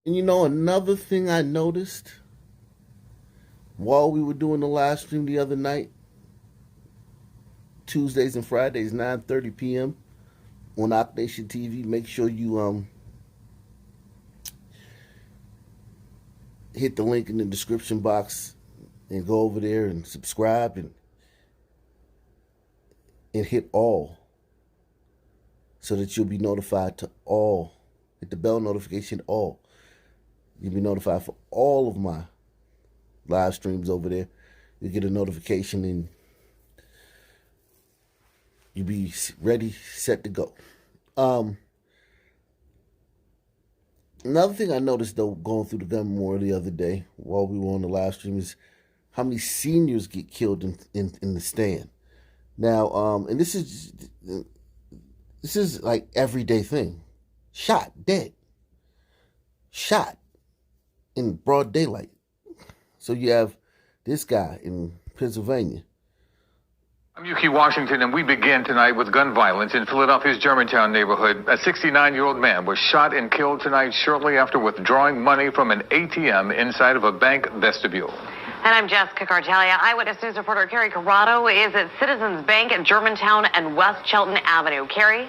And you know, another thing I noticed while we were doing the live stream the other night, Tuesdays and Fridays, 9:30 p.m. on Op Nation TV. Make sure you hit the link in the description box and go over there and subscribe and hit all so that you'll be notified to all. Hit the bell notification all. You'll be notified for all of my live streams over there. You'll get a notification and you'll be ready, set to go. Another thing I noticed though, going through the gun memorial the other day while we were on the live stream, is how many seniors get killed in the stand. Now, and this is like everyday thing. Shot, dead. Shot in broad daylight. So you have this guy in Pennsylvania. I'm Yuki Washington, and we begin tonight with gun violence in Philadelphia's Germantown neighborhood. A 69-year-old man was shot and killed tonight shortly after withdrawing money from an ATM inside of a bank vestibule. And I'm Jessica Cartalia. Eyewitness News reporter Carrie Corrado is at Citizens Bank at Germantown and West Shelton Avenue. Carrie?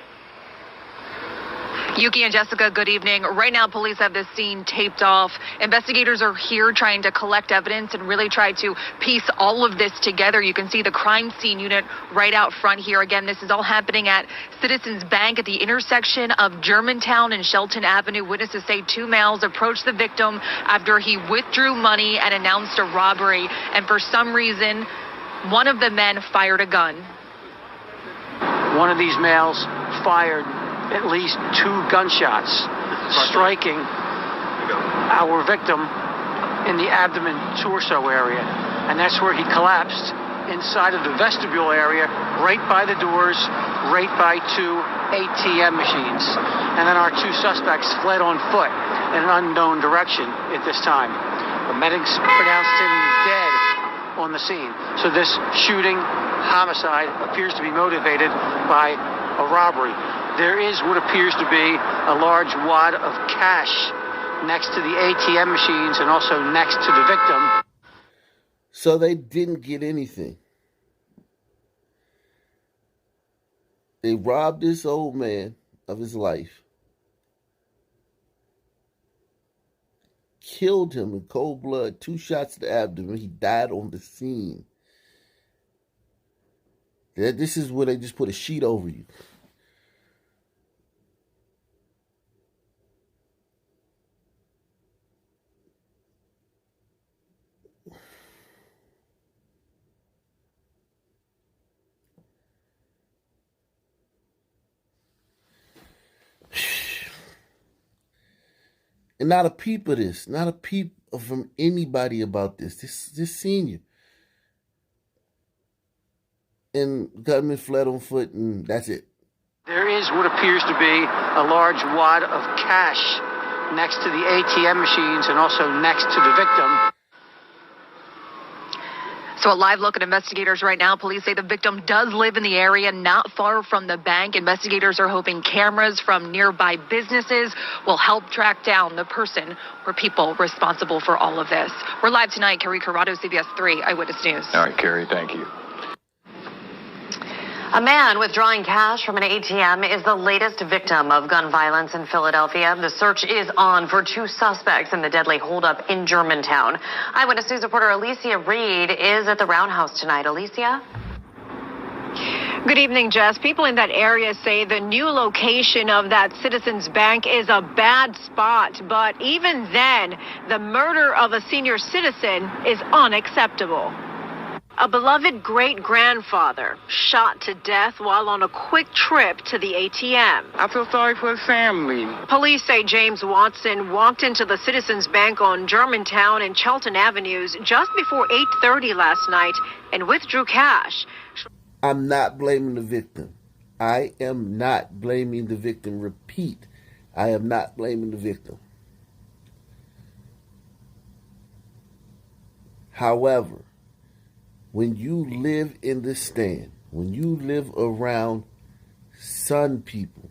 Yuki and Jessica, good evening. Right now, police have this scene taped off. Investigators are here trying to collect evidence and really try to piece all of this together. You can see the crime scene unit right out front here. Again, this is all happening at Citizens Bank at the intersection of Germantown and Shelton Avenue. Witnesses say two males approached the victim after he withdrew money and announced a robbery. And for some reason, one of the men fired a gun. One of these males fired at least two gunshots, striking our victim in the abdomen torso area. And that's where he collapsed inside of the vestibule area, right by the doors, right by two ATM machines. And then our two suspects fled on foot in an unknown direction at this time. The medics pronounced him dead on the scene. So this shooting, homicide, appears to be motivated by a robbery. There is what appears to be a large wad of cash next to the ATM machines and also next to the victim. So they didn't get anything. They robbed this old man of his life, killed him in cold blood, 2 shots to the abdomen. He died on the scene. This is where they just put a sheet over you. And not a peep of this, not a peep from anybody about this. This senior. And gunman fled on foot, and that's it. There is what appears to be a large wad of cash next to the ATM machines and also next to the victim. So a live look at investigators right now. Police say the victim does live in the area, not far from the bank. Investigators are hoping cameras from nearby businesses will help track down the person or people responsible for all of this. We're live tonight. Carrie Corrado, CBS 3 Eyewitness News. All right, Carrie, thank you. A man withdrawing cash from an ATM is the latest victim of gun violence in Philadelphia. The search is on for two suspects in the deadly holdup in Germantown. Eyewitness News reporter Alicia Reed is at the Roundhouse tonight. Alicia? Good evening, Jess. People in that area say the new location of that Citizens Bank is a bad spot. But even then, the murder of a senior citizen is unacceptable. A beloved great-grandfather shot to death while on a quick trip to the ATM. I feel sorry for his family. Police say James Watson walked into the Citizens Bank on Germantown and Shelton Avenues just before 8:30 last night and withdrew cash. I'm not blaming the victim. I am not blaming the victim. Repeat, I am not blaming the victim. However, when you live in the stand, when you live around sun people,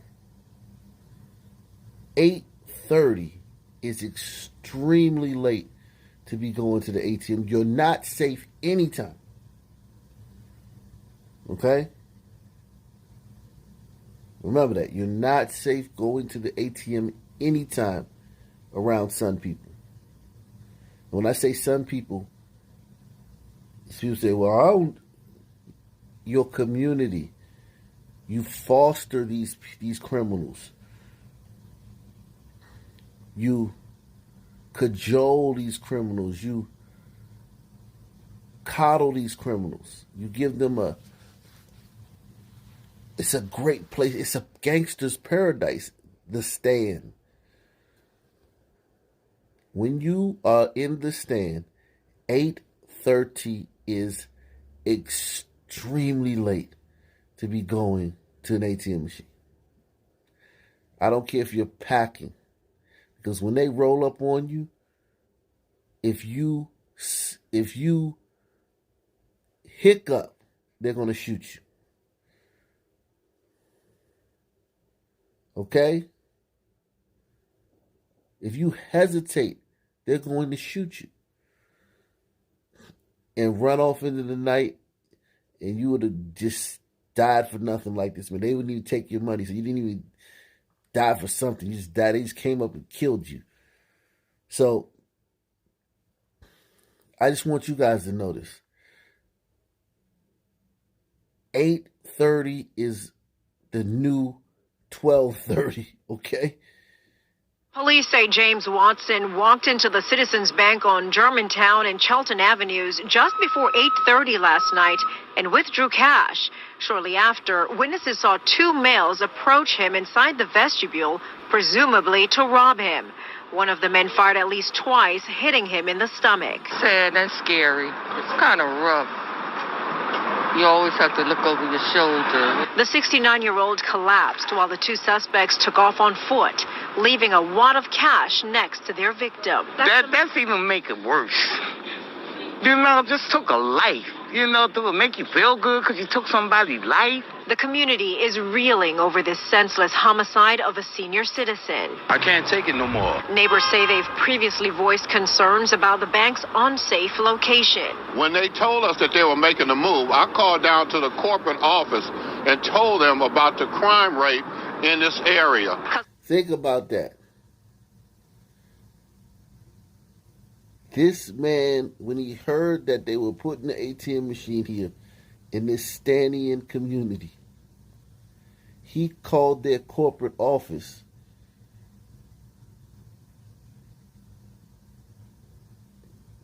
8:30 is extremely late to be going to the ATM. You're not safe anytime. Okay? Remember that. You're not safe going to the ATM anytime around Sun people. When I say Sun people, people say, well, I don't. Your community. You foster these criminals. You cajole these criminals. You coddle these criminals. You give them it's a great place. It's a gangster's paradise, the Stand. When you are in the Stand, 8:30 is extremely late to be going to an ATM machine. I don't care if you're packing, because when they roll up on you, if you hiccup, they're going to shoot you. Okay? If you hesitate, they're going to shoot you and run off into the night, and you would have just died for nothing like this, man. They wouldn't even take your money, so you didn't even die for something. You just died. They just came up and killed you. So I just want you guys to know this. 8:30 is the new 12:30, okay? Police say James Watson walked into the Citizens Bank on Germantown and Charlton Avenues just before 8:30 last night and withdrew cash. Shortly after, witnesses saw two males approach him inside the vestibule, presumably to rob him. One of the men fired at least twice, hitting him in the stomach. Sad and scary. It's kind of rough. You always have to look over your shoulder. The 69-year-old collapsed while the two suspects took off on foot, leaving a wad of cash next to their victim. That's even make it worse. You know, just took a life. You know, it would make you feel good because you took somebody's life. The community is reeling over this senseless homicide of a senior citizen. I can't take it no more. Neighbors say they've previously voiced concerns about the bank's unsafe location. When they told us that they were making a move, I called down to the corporate office and told them about the crime rate in this area. Think about that. This man, when he heard that they were putting the ATM machine here in this Stanian community, he called their corporate office.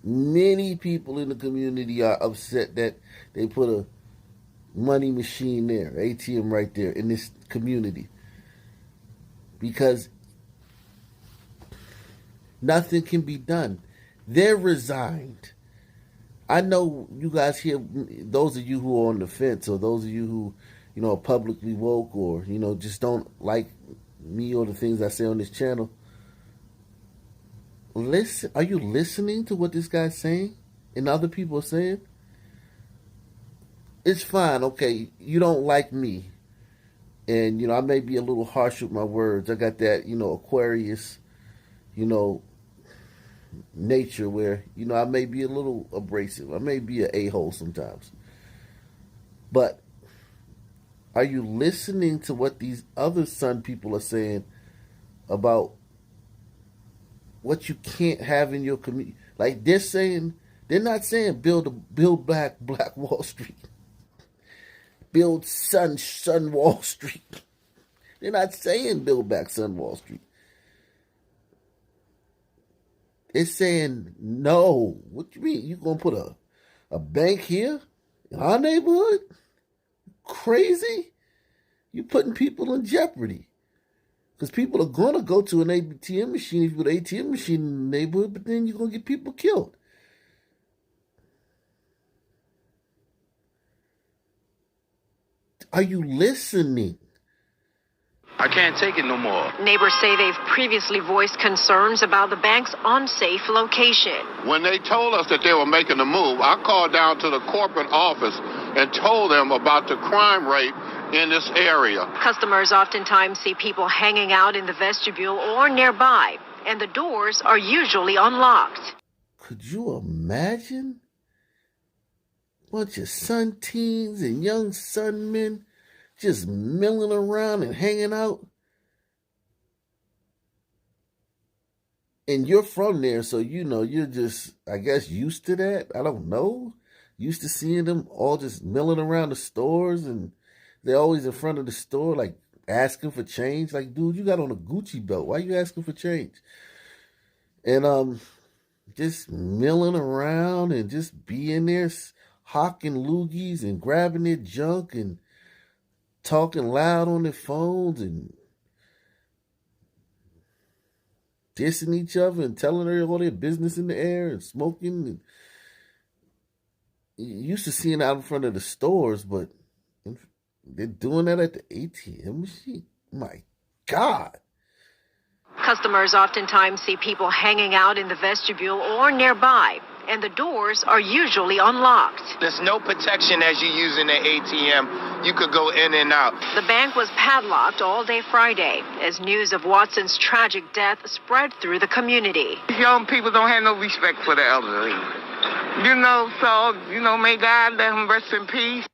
Many people in the community are upset that they put a money machine there, ATM right there in this community, because nothing can be done. They're resigned. I know you guys here, those of you who are on the fence, or those of you who, you know, are publicly woke, or, you know, just don't like me or the things I say on this channel. Listen, are you listening to what this guy's saying and other people are saying? It's fine, okay, you don't like me. And, you know, I may be a little harsh with my words. I got that, you know, Aquarius, you know, nature where, you know, I may be a little abrasive. I may be an a-hole sometimes. But are you listening to what these other Sun people are saying about what you can't have in your community? Like, they're not saying build back Black Wall Street. Build Sun Wall Street. They're not saying build back Sun Wall Street. It's saying, no. What you mean? You gonna put a bank here in our neighborhood? Crazy? You putting people in jeopardy. Because people are gonna go to an ATM machine if you put an ATM machine in the neighborhood, but then you're gonna get people killed. Are you listening? I can't take it no more. Neighbors say they've previously voiced concerns about the bank's unsafe location. When they told us that they were making a move, I called down to the corporate office and told them about the crime rate in this area. Customers oftentimes see people hanging out in the vestibule or nearby. and the doors are usually unlocked. Could you imagine? Bunch of sun teens and young sun men just milling around and hanging out. And you're from there, so you're just, I guess, used to that. I don't know. Used to seeing them all just milling around the stores, and they're always in front of the store, like asking for change. Like, dude, you got on a Gucci belt. Why you asking for change? And just milling around and just being there, hawking loogies and grabbing their junk and talking loud on their phones and dissing each other and telling her all their business in the air and smoking. And you used to seeing out in front of the stores, but they're doing that at the ATM machine. My God. Customers oftentimes see people hanging out in the vestibule or nearby, and the doors are usually unlocked. There's no protection as you use in the ATM. You could go in and out. The bank was padlocked all day Friday as news of Watson's tragic death spread through the community. Young people don't have no respect for the elderly. May God let him rest in peace.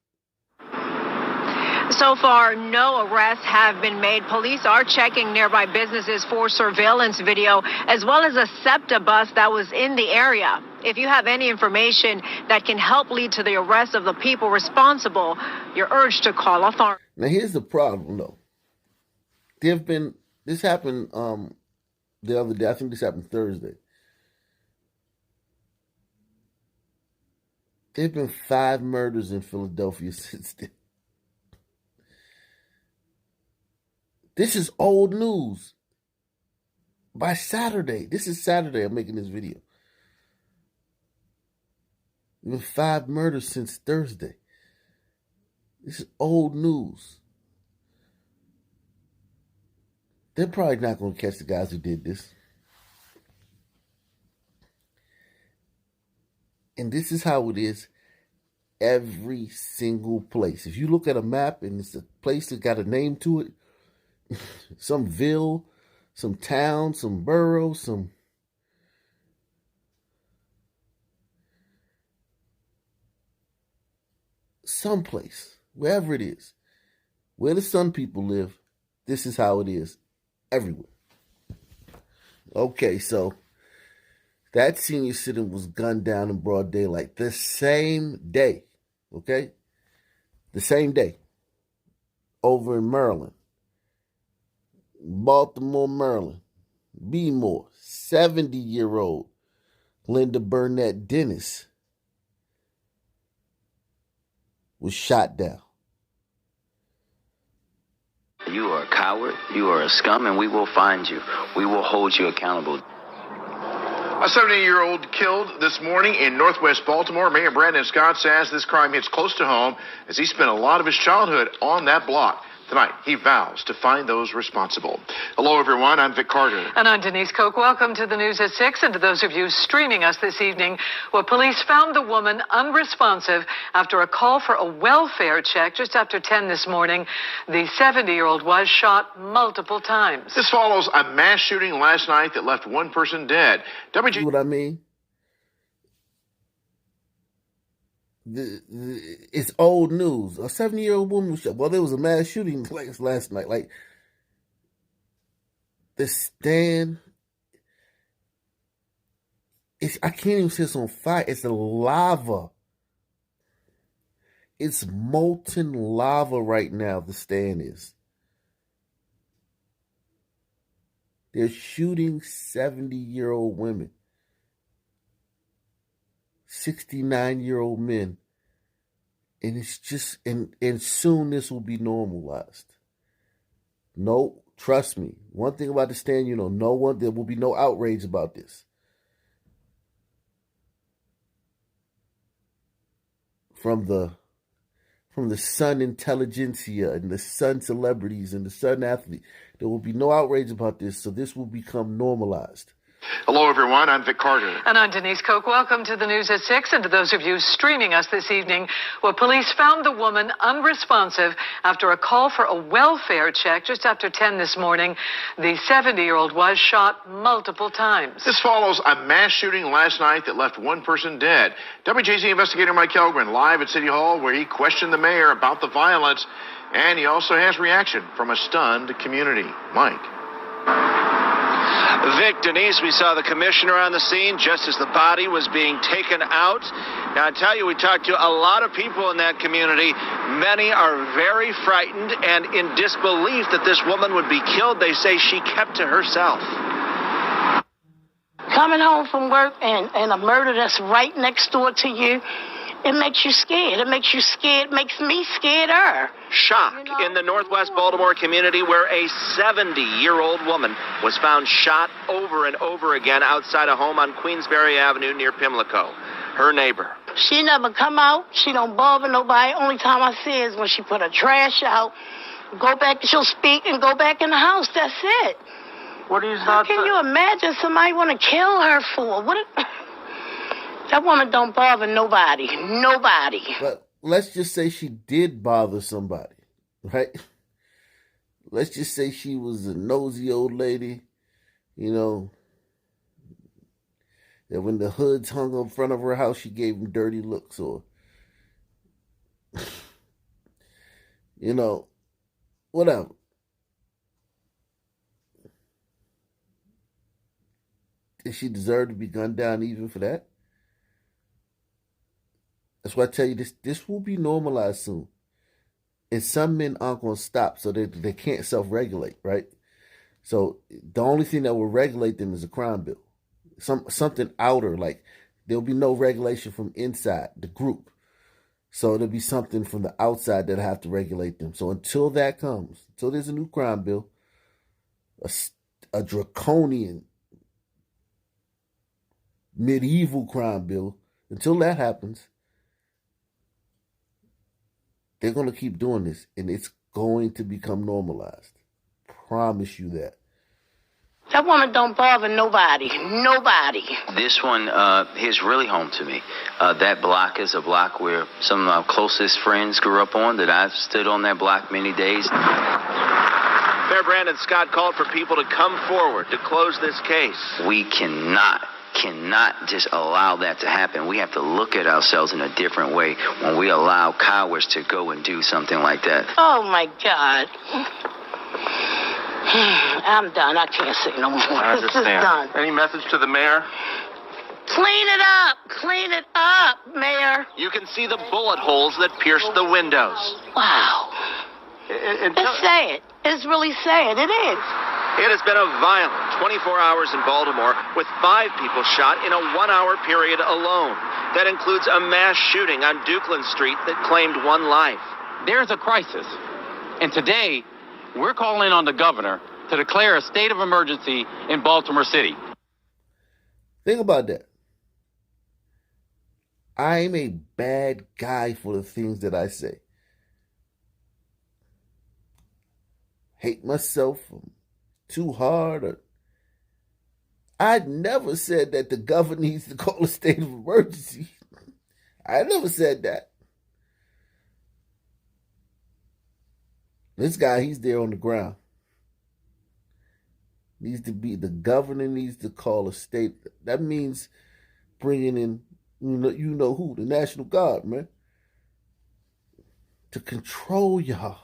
So far, no arrests have been made. Police are checking nearby businesses for surveillance video, as well as a SEPTA bus that was in the area. If you have any information that can help lead to the arrest of the people responsible, you're urged to call authorities. Now, here's the problem, though. This happened the other day. I think this happened Thursday. There have been 5 murders in Philadelphia since then. This is old news. By Saturday, this is Saturday, I'm making this video. There have been 5 murders since Thursday. This is old news. They're probably not going to catch the guys who did this. And this is how it is every single place. If you look at a map and it's a place that got a name to it, some ville, some town, some borough, someplace, wherever it is, where the Sun people live, this is how it is everywhere. Okay, so that senior citizen was gunned down in broad daylight the same day, okay? The same day, over in Maryland. Baltimore, Maryland. Bmore, 70-year-old Linda Burnett Dennis was shot down. You are a coward, you are a scum, and we will find you. We will hold you accountable. A 70-year-old killed this morning in northwest Baltimore. Mayor Brandon Scott says this crime hits close to home as he spent a lot of his childhood on that block. Tonight, he vows to find those responsible. Hello, everyone. I'm Vic Carter. And I'm Denise Koch. Welcome to the News at 6. And to those of you streaming us this evening, well, police found the woman unresponsive after a call for a welfare check just after 10 this morning. The 70-year-old was shot multiple times. This follows a mass shooting last night that left one person dead. See what I mean? It's old news. A 70-year-old woman was shot. Well, there was a mass shooting last night. Like, the stand, I can't even say it's on fire. It's lava. It's molten lava right now, the stand is. They're shooting 70-year-old women. 69-year-old men. And it's just, and soon this will be normalized. No, trust me. One thing about the stand, there will be no outrage about this. From the Sun intelligentsia and the Sun celebrities and the Sun athletes, there will be no outrage about this, so this will become normalized. Hello, everyone. I'm Vic Carter. And I'm Denise Koch. Welcome to the News at 6. And to those of you streaming us this evening, well, police found the woman unresponsive after a call for a welfare check just after 10 this morning. The 70-year-old was shot multiple times. This follows a mass shooting last night that left one person dead. WJZ investigator Mike Kelgren live at City Hall, where he questioned the mayor about the violence. And he also has reaction from a stunned community. Mike. Vic, Denise, we saw the commissioner on the scene just as the body was being taken out. Now, I tell you, we talked to a lot of people in that community. Many are very frightened and in disbelief that this woman would be killed. They say she kept to herself. Coming home from work and a murder that's right next door to you, it makes you scared. It makes you scared. It makes me scared-er. Shock in the Northwest Baltimore community where a 70-year-old woman was found shot over and over again outside a home on Queensberry Avenue near Pimlico. Her neighbor. She never come out. She don't bother nobody. Only time I see her is when she put her trash out. Go back, she'll speak and go back in the house. That's it. What is How can you imagine somebody want to kill her for? That woman don't bother nobody. Nobody. But let's just say she did bother somebody, right? Let's just say she was a nosy old lady, that when the hoods hung up in front of her house, she gave them dirty looks, or, whatever. Did she deserve to be gunned down even for that? That's why I tell you this will be normalized soon. And some men aren't going to stop, so they can't self-regulate, right? So the only thing that will regulate them is a crime bill. Something outer, like there'll be no regulation from inside the group. So there'll be something from the outside that'll have to regulate them. So until that comes, until there's a new crime bill, a draconian medieval crime bill, until that happens, they're going to keep doing this, and it's going to become normalized. Promise you that. That woman don't bother nobody. Nobody. This one is really home to me. That block is a block where some of my closest friends grew up on, that I've stood on that block many days. Mayor Brandon Scott called for people to come forward to close this case. We cannot just allow that to happen. We have to look at ourselves in a different way when we allow cowards to go and do something like that. Oh, my God. I'm done. I can't say no more. I understand. This is done. Any message to the mayor? Clean it up. Clean it up, Mayor. You can see the bullet holes that pierced the windows. Wow. It's sad. It's really sad. It is. It has been a violent 24 hours in Baltimore, with 5 people shot in a 1-hour period alone. That includes a mass shooting on Dukeland Street that claimed 1 life. There's a crisis, and today we're calling on the governor to declare a state of emergency in Baltimore City. Think about that. I'm a bad guy for the things that I say. Hate myself. Too hard. I never said that the governor needs to call a state of emergency. I never said that. This guy, he's there on the ground. The governor needs to call a state. That means bringing in, you know who, the National Guard, man, to control y'all.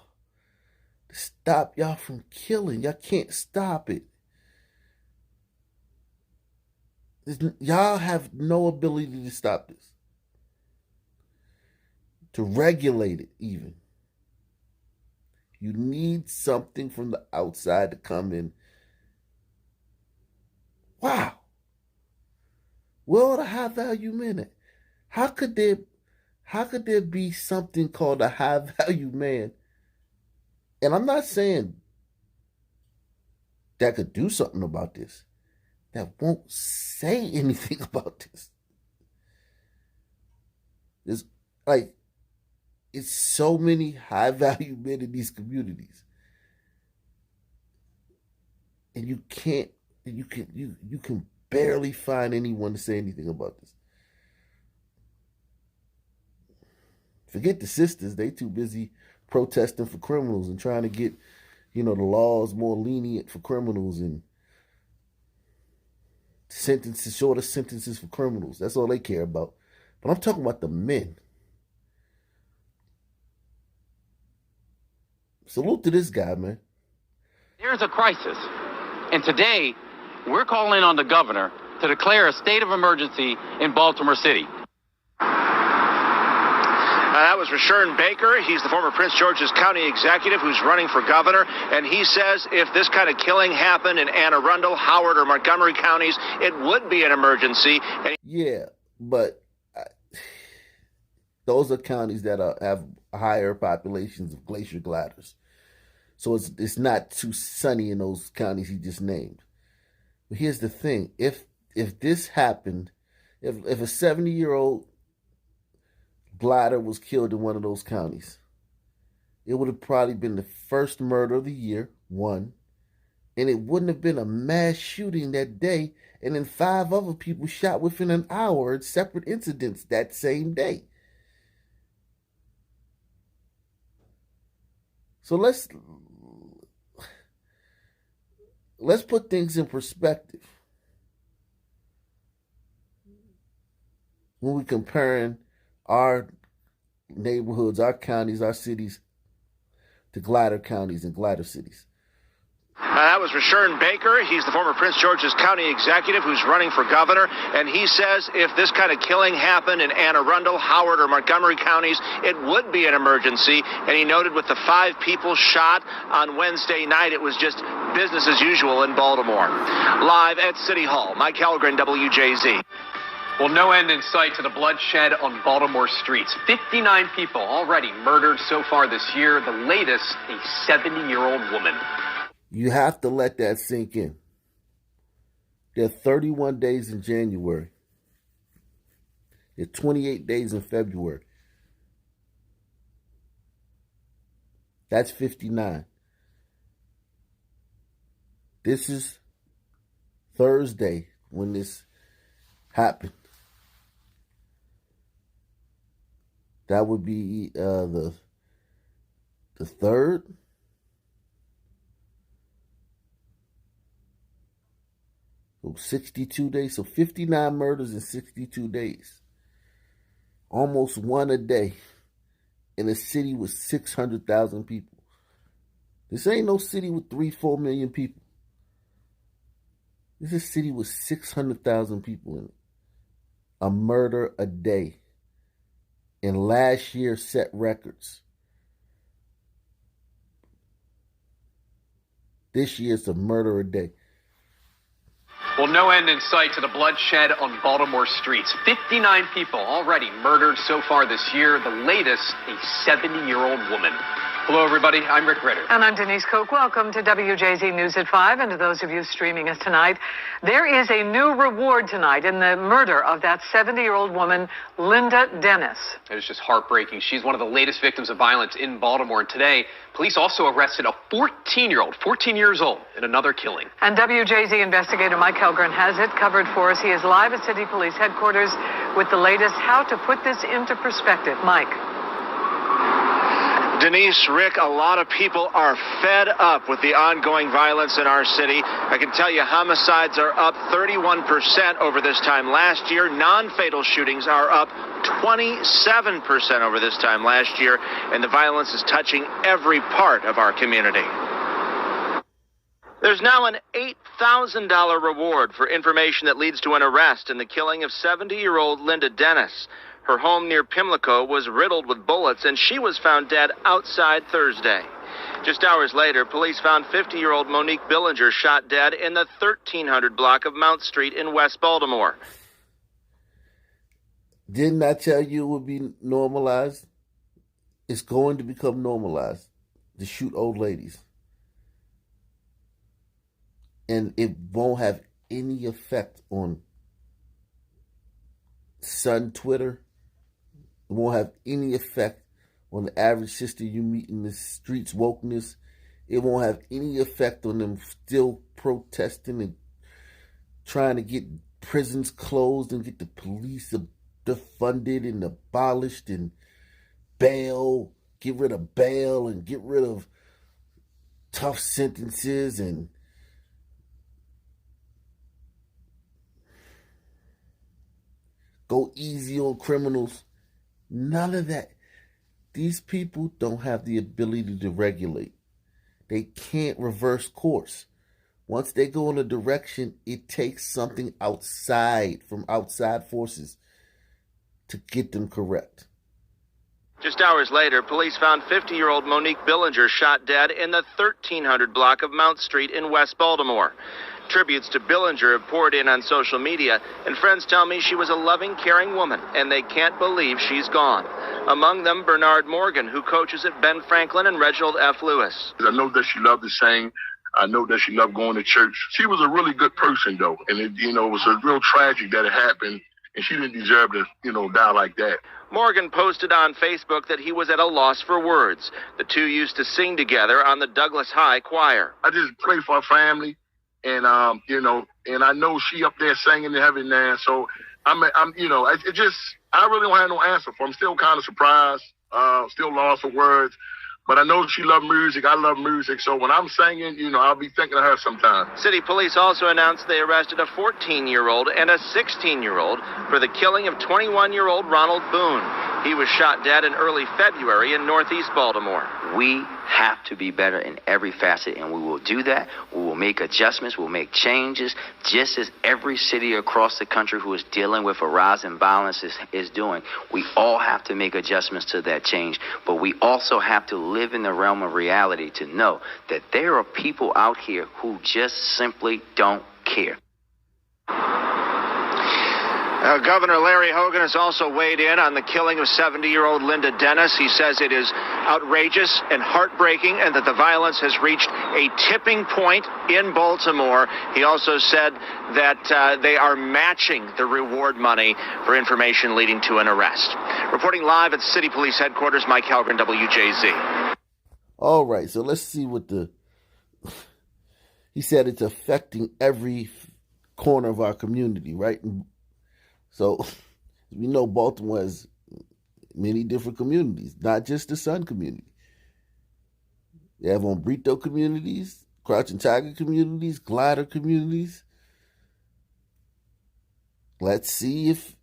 To stop y'all from killing. Y'all can't stop it. Y'all have no ability to stop this. To regulate it, even. You need something from the outside to come in. Wow. Where are the high-value men at? How could there be something called a high-value man? And I'm not saying that could do something about this, that won't say anything about this. It's so many high-value men in these communities. And you can barely find anyone to say anything about this. Forget the sisters. They too busy protesting for criminals and trying to get, the laws more lenient for criminals and shorter sentences for criminals. That's all they care about. But I'm talking about the men. Salute to this guy, man. There's a crisis. And today, we're calling on the governor to declare a state of emergency in Baltimore City. That was Rashern Baker. He's the former Prince George's County executive who's running for governor. And he says if this kind of killing happened in Anne Arundel, Howard, or Montgomery counties, it would be an emergency. Yeah, but those are counties that have higher populations of glacier gliders. So it's not too sunny in those counties he just named. But here's the thing. If this happened, if a 70-year-old glider was killed in one of those counties, it would have probably been the first murder of the year, one, and it wouldn't have been a mass shooting that day, and then 5 other people shot within an hour in separate incidents that same day. So let's put things in perspective when we're comparing our neighborhoods, our counties, our cities to glider counties and glider cities. That was Rashern Baker. He's the former Prince George's County executive who's running for governor. And he says if this kind of killing happened in Anne Arundel, Howard, or Montgomery counties, it would be an emergency. And he noted with the 5 people shot on Wednesday night, it was just business as usual in Baltimore. Live at City Hall, Mike Halgren, WJZ. Well, no end in sight to the bloodshed on Baltimore streets. 59 people already murdered so far this year. The latest, a 70-year-old woman. You have to let that sink in. There are 31 days in January. There are 28 days in February. That's 59. This is Thursday when this happened. That would be the 3rd. So 62 days. So 59 murders in 62 days. Almost one a day in a city with 600,000 people. This ain't no city with 3-4 million people. This is a city with 600,000 people in it. A murder a day. And last year set records. This year's a murder a day. Well, no end in sight to the bloodshed on Baltimore streets. 59 people already murdered so far this year. The latest, a 70-year-old woman. Hello, everybody. I'm Rick Ritter. And I'm Denise Koch. Welcome to WJZ News at 5. And to those of you streaming us tonight, there is a new reward tonight in the murder of that 70-year-old woman, Linda Dennis. It is just heartbreaking. She's one of the latest victims of violence in Baltimore. And today, police also arrested a 14-year-old, 14 years old, in another killing. And WJZ investigator Mike Helgren has it covered for us. He is live at City Police headquarters with the latest how to put this into perspective. Mike. Denise, Rick, a lot of people are fed up with the ongoing violence in our city. I can tell you homicides are up 31% over this time last year. Non-fatal shootings are up 27% over this time last year. And the violence is touching every part of our community. There's now an $8,000 reward for information that leads to an arrest in the killing of 70-year-old Linda Dennis. Her home near Pimlico was riddled with bullets, and she was found dead outside Thursday. Just hours later, police found 50-year-old Monique Billinger shot dead in the 1300 block of Mount Street in West Baltimore. Didn't I tell you it would be normalized? It's going to become normalized to shoot old ladies. And it won't have any effect on son Twitter. It won't have any effect on the average sister you meet in the streets wokeness. It won't have any effect on them still protesting and trying to get prisons closed and get the police defunded and abolished and bail, get rid of bail and get rid of tough sentences and go easy on criminals. None of that. These people don't have the ability to regulate. They can't reverse course. Once they go in a direction, it takes something from outside forces to get them correct. Just hours later, police found 50-year-old Monique Billinger shot dead in the 1300 block of Mount Street in West Baltimore. Tributes to Billinger have poured in on social media, and friends tell me she was a loving, caring woman, and they can't believe she's gone. Among them, Bernard Morgan, who coaches at Ben Franklin and Reginald F. Lewis. I know that she loved to sing. I know that she loved going to church. She was a really good person, though, and it was a real tragic that it happened, and she didn't deserve to, die like that. Morgan posted on Facebook that he was at a loss for words. The two used to sing together on the Douglas High Choir. I just pray for her family. And and I know she up there singing in heaven now. So I really don't have no answer for. I'm still kind of surprised, still lost for words. But I know she loved music. I love music. So when I'm singing, I'll be thinking of her sometimes. City police also announced they arrested a 14-year-old and a 16-year-old for the killing of 21-year-old Ronald Boone. He was shot dead in early February in Northeast Baltimore. We have to be better in every facet, and we will do that. We will make adjustments. We'll make changes, just as every city across the country who is dealing with a rise in violence is doing. We all have to make adjustments to that change, but we also have to live in the realm of reality to know that there are people out here who just simply don't care. Governor Larry Hogan has also weighed in on the killing of 70-year-old Linda Dennis. He says it is outrageous and heartbreaking and that the violence has reached a tipping point in Baltimore. He also said that they are matching the reward money for information leading to an arrest. Reporting live at City Police Headquarters, Mike Halgren, WJZ. All right, so let's see what he said it's affecting every corner of our community, right? So we know Baltimore has many different communities, not just the Sun community. They have Ombrito communities, Crouching Tiger communities, Glider communities. Let's see if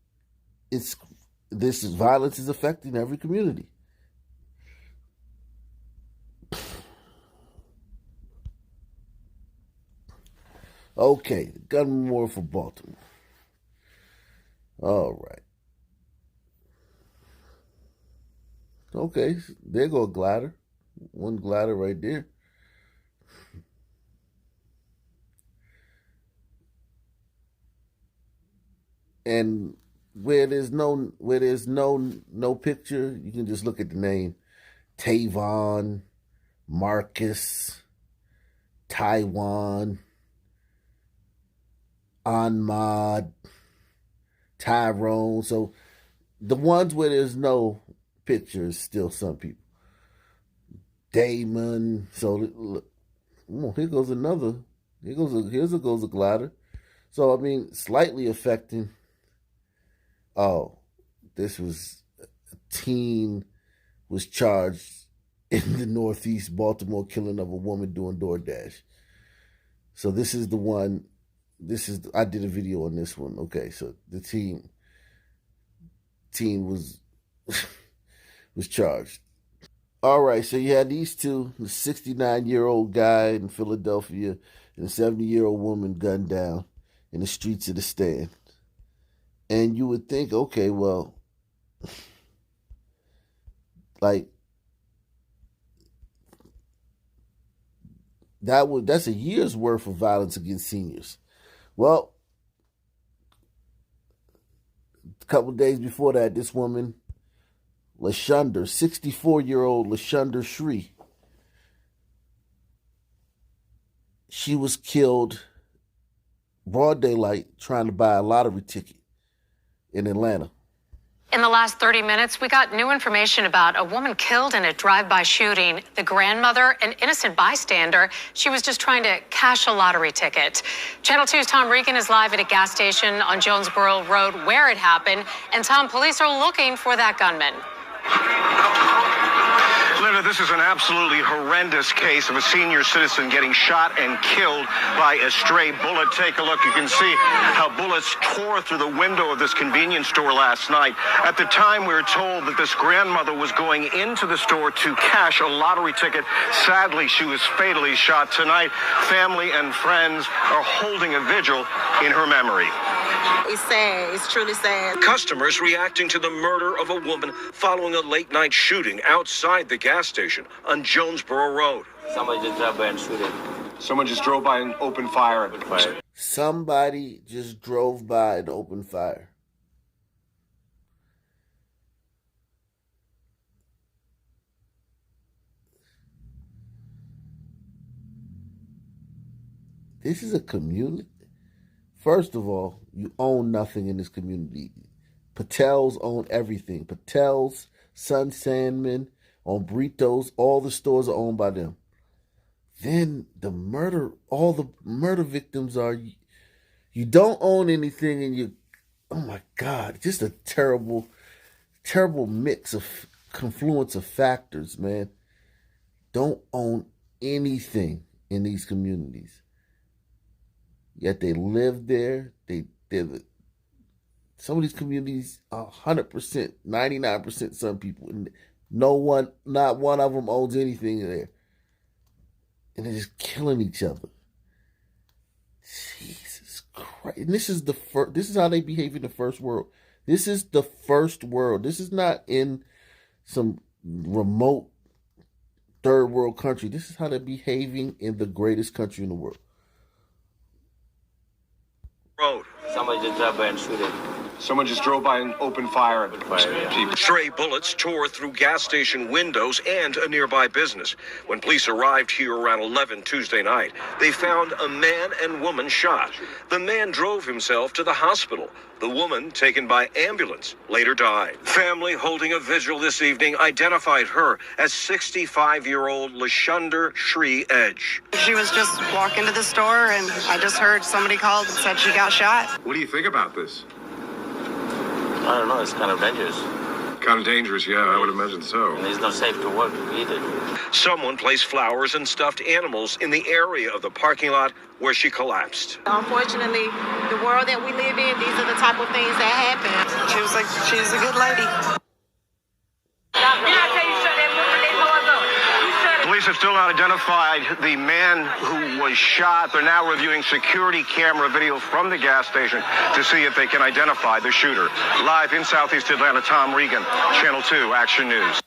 this violence is affecting every community. Okay, gun memorial for Baltimore. All right. Okay, there go a glider. One glider right there. And where there's no picture, you can just look at the name. Tavon, Marcus, Taiwan, Anmad, Tyrone. So the ones where there's no picture is still some people. Damon. So look, here goes another. Here goes a glider. So I mean, slightly affecting. Oh, this was a teen was charged in the Northeast Baltimore killing of a woman doing DoorDash. So this is the one. I did a video on this one. Okay, so the teen was charged. All right, so you had these two, the 69-year-old guy in Philadelphia and a 70-year-old woman gunned down in the streets of the Stand. And you would think, okay, well, like, that's a year's worth of violence against seniors. Well, a couple of days before that, this woman, Lashunder, 64-year-old Lashunder Shree, she was killed broad daylight trying to buy a lottery ticket in Atlanta. In the last 30 minutes, we got new information about a woman killed in a drive-by shooting. The grandmother, an innocent bystander, she was just trying to cash a lottery ticket. Channel 2's Tom Regan is live at a gas station on Jonesboro Road where it happened. And Tom, police are looking for that gunman. Linda, this is an absolutely horrendous case of a senior citizen getting shot and killed by a stray bullet. Take a look. You can see how bullets tore through the window of this convenience store last night. At the time, we were told that this grandmother was going into the store to cash a lottery ticket. Sadly, she was fatally shot. Tonight, family and friends are holding a vigil in her memory. It's sad. It's truly sad. Customers reacting to the murder of a woman following a late-night shooting outside the gas station on Jonesboro Road. Somebody just drove by and shooted. Someone just drove by and opened fire. Somebody just drove by and opened fire. This is a community. First of all, you own nothing in this community. Patel's own everything. Patel's, Sun Sandman, on Britos, all the stores are owned by them. Then the murder, all the murder victims are, you don't own anything and you, oh my God, just a terrible, terrible mix of confluence of factors, man. Don't own anything in these communities. Yet they live there. Some of these communities are 100%, 99% some people. Not one of them owns anything there. And they're just killing each other. Jesus Christ. And this is how they behave in the first world. This is the first world. This is not in some remote third world country. This is how they're behaving in the greatest country in the world. Road. Somebody just drove by and shooted. Someone just drove by and opened fire. Stray bullets tore through gas station windows and a nearby business. When police arrived here around 11 Tuesday night, they found a man and woman shot. The man drove himself to the hospital. The woman, taken by ambulance, later died. Family holding a vigil this evening identified her as 65-year-old Lashunder Shree Edge. She was just walking to the store, and I just heard somebody called and said she got shot. What do you think about this? I don't know. It's kind of dangerous. Kind of dangerous, yeah, I would imagine so. And it's not safe to work either. Someone placed flowers and stuffed animals in the area of the parking lot where she collapsed. Unfortunately, the world that we live in, these are the type of things that happen. She was like, she's a good lady. Police have still not identified the man who was shot. They're now reviewing security camera video from the gas station to see if they can identify the shooter. Live in Southeast Atlanta, Tom Regan, Channel 2 Action News.